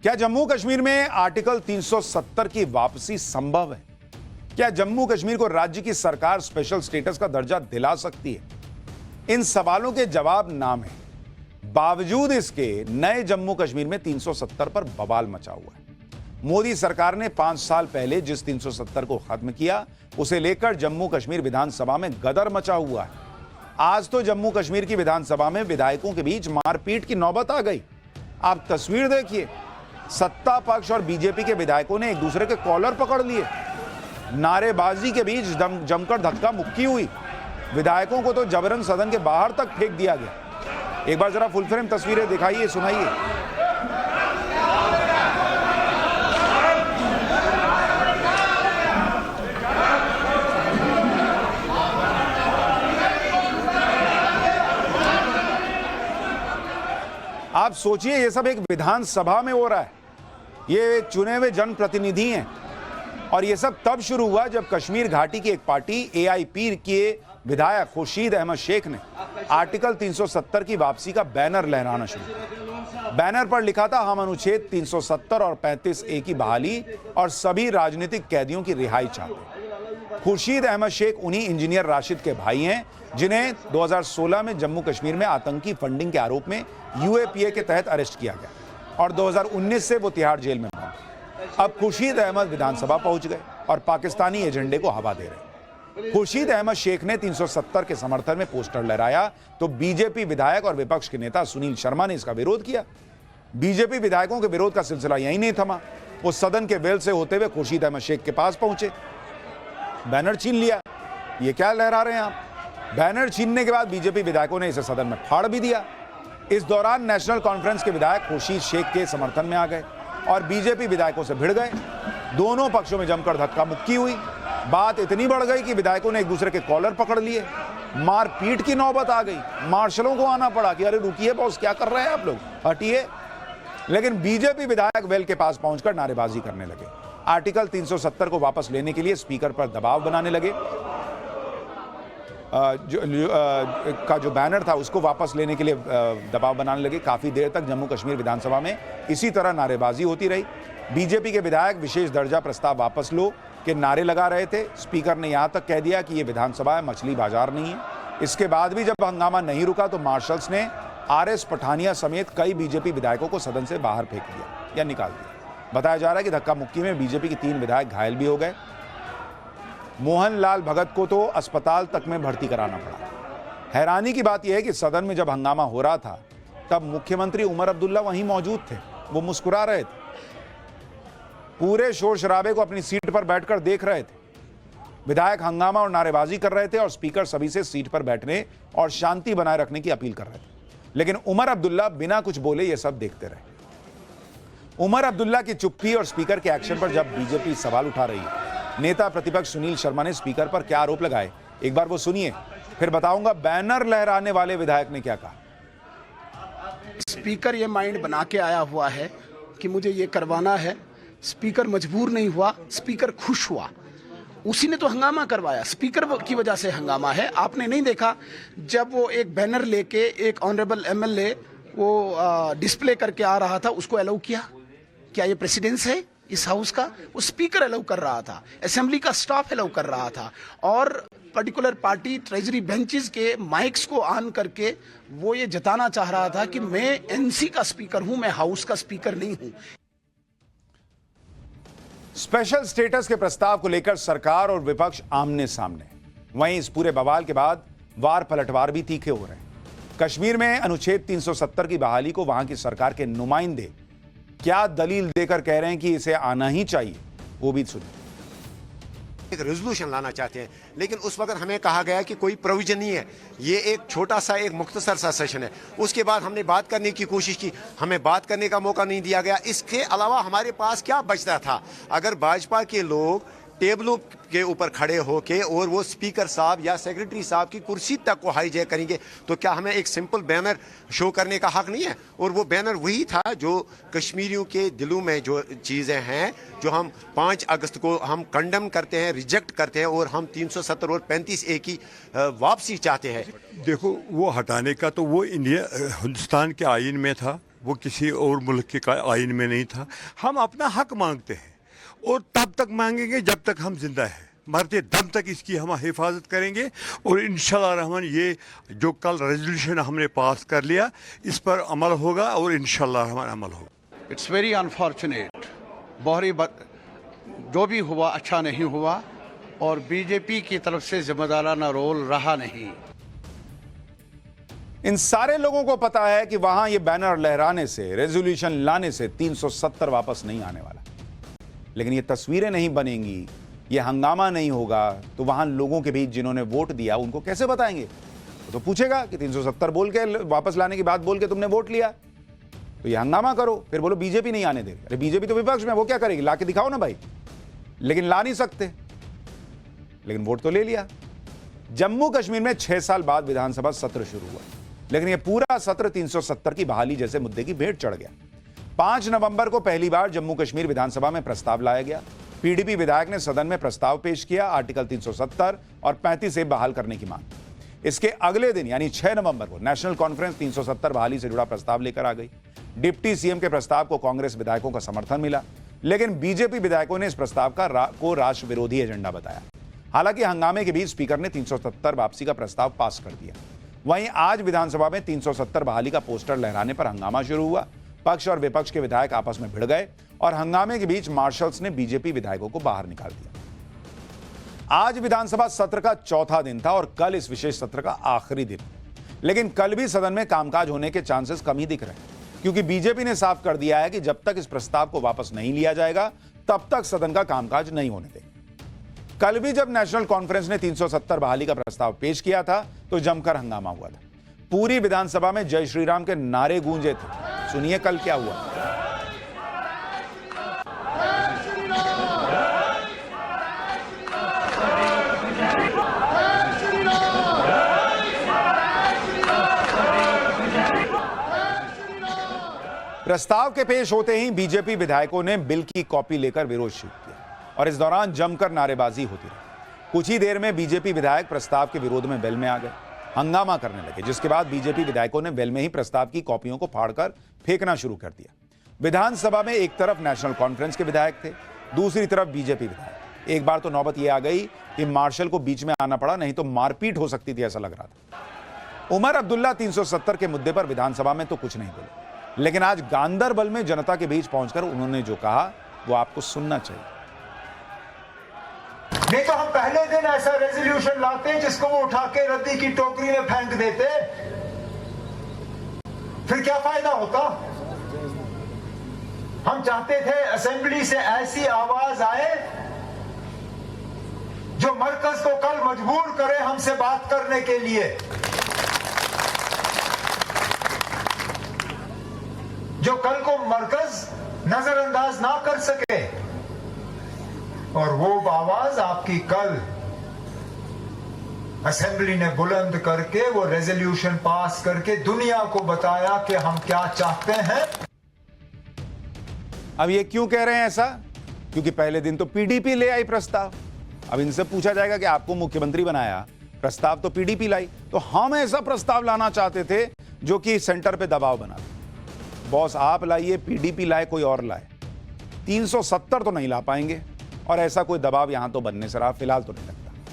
क्या जम्मू कश्मीर में आर्टिकल 370 की वापसी संभव है? क्या जम्मू कश्मीर को राज्य की सरकार स्पेशल स्टेटस का दर्जा दिला सकती है? इन सवालों के जवाब नाम है। बावजूद इसके नए जम्मू कश्मीर में 370 पर बवाल मचा हुआ है। मोदी सरकार ने 5 साल पहले जिस 370 को खत्म किया, उसे लेकर जम्मू कश्मीर विधानसभा में गदर मचा हुआ है। आज तो जम्मू कश्मीर की विधानसभा में विधायकों के बीच मारपीट की नौबत आ गई। आप तस्वीर देखिए, सत्ता पक्ष और बीजेपी के विधायकों ने एक दूसरे के कॉलर पकड़ लिए। नारेबाजी के बीच जमकर धक्का मुक्की हुई। विधायकों को तो जबरन सदन के बाहर तक फेंक दिया गया। एक बार जरा फुल फ्रेम तस्वीरें दिखाइए, सुनाइए। आप सोचिए, ये सब एक विधानसभा में हो रहा है। ये चुने हुए जनप्रतिनिधि हैं और ये सब तब शुरू हुआ जब कश्मीर घाटी की एक पार्टी एआईपी के विधायक खुर्शीद अहमद शेख ने आर्टिकल 370 की वापसी का बैनर लहराना शुरू किया। बैनर पर लिखा था, हम अनुच्छेद 370 और 35A की बहाली और सभी राजनीतिक कैदियों की रिहाई चाहते हैं। खुर्शीद अहमद शेख उन्हीं इंजीनियर राशिद के भाई हैं जिन्हें 2016 में जम्मू कश्मीर में आतंकी फंडिंग के आरोप में यूएपीए के तहत अरेस्ट किया गया और 2019 से वो तिहाड़ जेल में बंद। अब खुर्शीद अहमद विधानसभा पहुंच गए और पाकिस्तानी एजेंडे को हवा दे रहे। खुर्शीद अहमद शेख ने 370 के समर्थन में पोस्टर लहराया तो बीजेपी विधायक और विपक्ष के नेता सुनील शर्मा ने इसका विरोध किया। बीजेपी विधायकों के विरोध का सिलसिला यहीं नहीं थमा। वो सदन के वेल से होते हुए खुर्शीद अहमद शेख के पास पहुंचे, बैनर छीन लिया। ये क्या लहरा रहे हैं आप? बैनर छीनने के बाद बीजेपी विधायकों ने इसे सदन में फाड़ भी दिया। इस दौरान नेशनल कॉन्फ्रेंस के विधायक खुर्शीद शेख के समर्थन में आ गए और बीजेपी विधायकों से भिड़ गए। दोनों पक्षों में जमकर धक्का मुक्की हुई। बात इतनी बढ़ गई कि विधायकों ने एक दूसरे के कॉलर पकड़ लिए। मारपीट की नौबत आ गई। मार्शलों को आना पड़ा कि अरे रुकिए बॉस, क्या कर रहे हैं आप लोग, हटिए। लेकिन बीजेपी विधायक वेल के पास पहुंचकर नारेबाजी करने लगे। आर्टिकल 370 को वापस लेने के लिए स्पीकर पर दबाव बनाने लगे। जो बैनर था उसको वापस लेने के लिए दबाव बनाने लगे। काफी देर तक जम्मू कश्मीर विधानसभा में इसी तरह नारेबाजी होती रही। बीजेपी के विधायक विशेष दर्जा प्रस्ताव वापस लो के नारे लगा रहे थे। स्पीकर ने यहां तक कह दिया कि यह विधानसभा है, मछली बाजार नहीं है। इसके बाद भी जब हंगामा नहीं रुका तो मार्शल्स ने आरएस पठानिया समेत कई बीजेपी विधायकों को सदन से बाहर फेंक दिया या निकाल दिया। बताया जा रहा है कि धक्का मुक्की में बीजेपी के 3 विधायक घायल भी हो गए। मोहन लाल भगत को तो अस्पताल तक में भर्ती कराना पड़ा। हैरानी की बात यह है कि सदन में जब हंगामा हो रहा था तब मुख्यमंत्री उमर अब्दुल्ला वहीं मौजूद थे। वो मुस्कुरा रहे थे, पूरे शोर शराबे को अपनी सीट पर बैठकर देख रहे थे। विधायक हंगामा और नारेबाजी कर रहे थे और स्पीकर सभी से सीट पर बैठने और शांति बनाए रखने की अपील कर रहे थे। लेकिन उमर अब्दुल्ला बिना कुछ बोले ये सब देखते रहे। उमर अब्दुल्ला की चुप्पी और स्पीकर के एक्शन पर जब बीजेपी सवाल उठा रही है, नेता प्रतिपक्ष सुनील शर्मा ने स्पीकर पर क्या आरोप लगाए, एक बार वो सुनिए, फिर बताऊंगा बैनर लहराने वाले विधायक ने क्या कहा। स्पीकर ये माइंड बना के आया हुआ है कि मुझे ये करवाना है। स्पीकर मजबूर नहीं हुआ, स्पीकर खुश हुआ। उसी ने तो हंगामा करवाया, स्पीकर की वजह से हंगामा है। आपने नहीं देखा जब वो एक बैनर लेके एक ऑनरेबल एमएलए वो डिस्प्ले करके आ रहा था, उसको अलाउ किया? क्या ये प्रेसिडेंस है इस हाउस का? वो स्पीकर अलाउ कर रहा था, असेंबली का स्टाफ अलाउ कर रहा था और पर्टिकुलर पार्टी ट्रेजरी बेंचेस के माइक्स को ऑन करके वो ये जताना चाह रहा था कि मैं एनसी का स्पीकर हूं, मैं हाउस का स्पीकर नहीं हूं। स्पेशल स्टेटस के प्रस्ताव को लेकर सरकार और विपक्ष आमने सामने। वहीं इस पूरे बवाल के बाद वार पलटवार भी तीखे हो रहे हैं। कश्मीर में अनुच्छेद 370 की बहाली को वहां की सरकार के नुमाइंदे क्या दलील देकर कह रहे हैं कि इसे आना ही चाहिए, वो भी सुनिए। एक रेजोल्यूशन लाना चाहते हैं, लेकिन उस वक्त हमें कहा गया कि कोई प्रोविजन नहीं है। ये एक छोटा सा एक मुख्तसर सा सेशन है। उसके बाद हमने बात करने की कोशिश की, हमें बात करने का मौका नहीं दिया गया। इसके अलावा हमारे पास क्या बचता था? अगर भाजपा के लोग टेबलों के ऊपर खड़े होके और वो स्पीकर साहब या सेक्रेटरी साहब की कुर्सी तक को हाईजैक करेंगे, तो क्या हमें एक सिंपल बैनर शो करने का हक नहीं है? और वो बैनर वही था जो कश्मीरियों के दिलों में जो चीज़ें हैं, जो हम 5 अगस्त को हम कंडम करते हैं, रिजेक्ट करते हैं और हम 370 और 35A की वापसी चाहते हैं। देखो, वो हटाने का तो वो हिंदुस्तान के आईन में था वो किसी और मुल्क के आइन में नहीं था। हम अपना हक मांगते हैं और तब तक मांगेंगे जब तक हम जिंदा हैं, मरते दम तक इसकी हम हिफाजत करेंगे। और इंशाअल्लाह रहमान ये जो कल रेजोल्यूशन हमने पास कर लिया इस पर अमल होगा और इंशाअल्लाह रहमान अमल होगा। इट्स वेरी अनफॉर्चुनेट, जो भी हुआ अच्छा नहीं हुआ और बीजेपी की तरफ से जिम्मेदाराना रोल रहा नहीं। इन सारे लोगों को पता है कि वहां ये बैनर लहराने से, रेजोल्यूशन लाने से 370 वापस नहीं आने वाला, लेकिन ये तस्वीरें नहीं बनेंगी, ये हंगामा नहीं होगा, तो वहां लोगों के बीच जिन्होंने वोट दिया उनको कैसे बताएंगे? वो तो पूछेगा कि 370 बोल के वापस लाने की बात बोल के तुमने वोट लिया, तो ये हंगामा करो, फिर बोलो बीजेपी नहीं आने दे रही। अरे बीजेपी तो विपक्ष में, वो क्या करेगी? ला के दिखाओ ना भाई, लेकिन ला नहीं सकते, लेकिन वोट तो ले लिया। जम्मू कश्मीर में 6 साल बाद विधानसभा सत्र शुरू हुआ, लेकिन यह पूरा सत्र 370 की बहाली जैसे मुद्दे की भेंट चढ़ गया। 5 नवंबर को पहली बार जम्मू कश्मीर विधानसभा में प्रस्ताव लाया गया। पीडीपी विधायक ने सदन में प्रस्ताव पेश किया, आर्टिकल 370 और 35 ए बहाल करने की मांग। इसके अगले दिन यानी 6 नवंबर को नेशनल कॉन्फ्रेंस 370 बहाली से जुड़ा प्रस्ताव लेकर आ गई। डिप्टी सीएम के प्रस्ताव को कांग्रेस विधायकों का समर्थन मिला, लेकिन बीजेपी विधायकों ने इस प्रस्ताव को राष्ट्र विरोधी एजेंडा बताया। हालांकि हंगामे के बीच स्पीकर ने 370 वापसी का प्रस्ताव पास कर दिया। वहीं आज विधानसभा में 370 बहाली का पोस्टर लहराने पर हंगामा शुरू हुआ। पक्ष और विपक्ष के विधायक आपस में भिड़ गए और हंगामे के बीच मार्शल्स ने बीजेपी विधायकों को बाहर निकाल दिया। आज विधानसभा सत्र का चौथा दिन था और कल इस विशेष सत्र का आखिरी दिन, लेकिन कल भी सदन में कामकाज होने के चांसेस कम ही दिख रहे हैं, क्योंकि बीजेपी ने साफ कर दिया है कि जब तक इस प्रस्ताव को वापस नहीं लिया जाएगा तब तक सदन का कामकाज नहीं होने देंगे। कल भी जब नेशनल कॉन्फ्रेंस ने 370 बहाली का प्रस्ताव पेश किया था तो जमकर हंगामा हुआ था। पूरी विधानसभा में जय श्री राम के नारे गूंजे थे। सुनिए कल क्या हुआ। प्रस्ताव के पेश होते ही बीजेपी विधायकों ने बिल की कॉपी लेकर विरोध शुरू किया और इस दौरान जमकर नारेबाजी होती रही। कुछ ही देर में बीजेपी विधायक प्रस्ताव के विरोध में वेल में आ गए, हंगामा करने लगे, जिसके बाद बीजेपी विधायकों ने वेल में ही प्रस्ताव की कॉपियों को फाड़कर फेंकना शुरू कर दिया। विधानसभा में एक तरफ नेशनल कॉन्फ्रेंस के विधायक थे, दूसरी तरफ बीजेपी विधायक। एक बार तो नौबत यह आ गई कि मार्शल को बीच में आना पड़ा, नहीं तो मारपीट हो सकती थी, ऐसा लग रहा था। उमर अब्दुल्ला 370 के मुद्दे पर विधानसभा में तो कुछ नहीं बोले, लेकिन आज गांदरबल में जनता के बीच पहुंचकर उन्होंने जो कहा वो आपको सुनना चाहिए। नहीं तो हम पहले दिन ऐसा रेजोल्यूशन लाते जिसको वो उठा के रद्दी की टोकरी में फेंक देते, फिर क्या फायदा होता? हम चाहते थे असेंबली से ऐसी आवाज आए जो मरकज को कल मजबूर करे हमसे बात करने के लिए, जो कल को मरकज नजरअंदाज ना कर सके। और वो आवाज आपकी कल असेंबली ने बुलंद करके वो रेजोल्यूशन पास करके दुनिया को बताया कि हम क्या चाहते हैं। अब ये क्यों कह रहे हैं ऐसा? क्योंकि पहले दिन तो पीडीपी ले आई प्रस्ताव। अब इनसे पूछा जाएगा कि आपको मुख्यमंत्री बनाया, प्रस्ताव तो पीडीपी लाई, तो हम ऐसा प्रस्ताव लाना चाहते थे जो कि सेंटर पे दबाव बना दे। बॉस आप लाइए, पीडीपी लाए, कोई और लाए, 370 तो नहीं ला पाएंगे और ऐसा कोई दबाव यहां तो बनने से रहा फिलहाल तो नहीं लगता।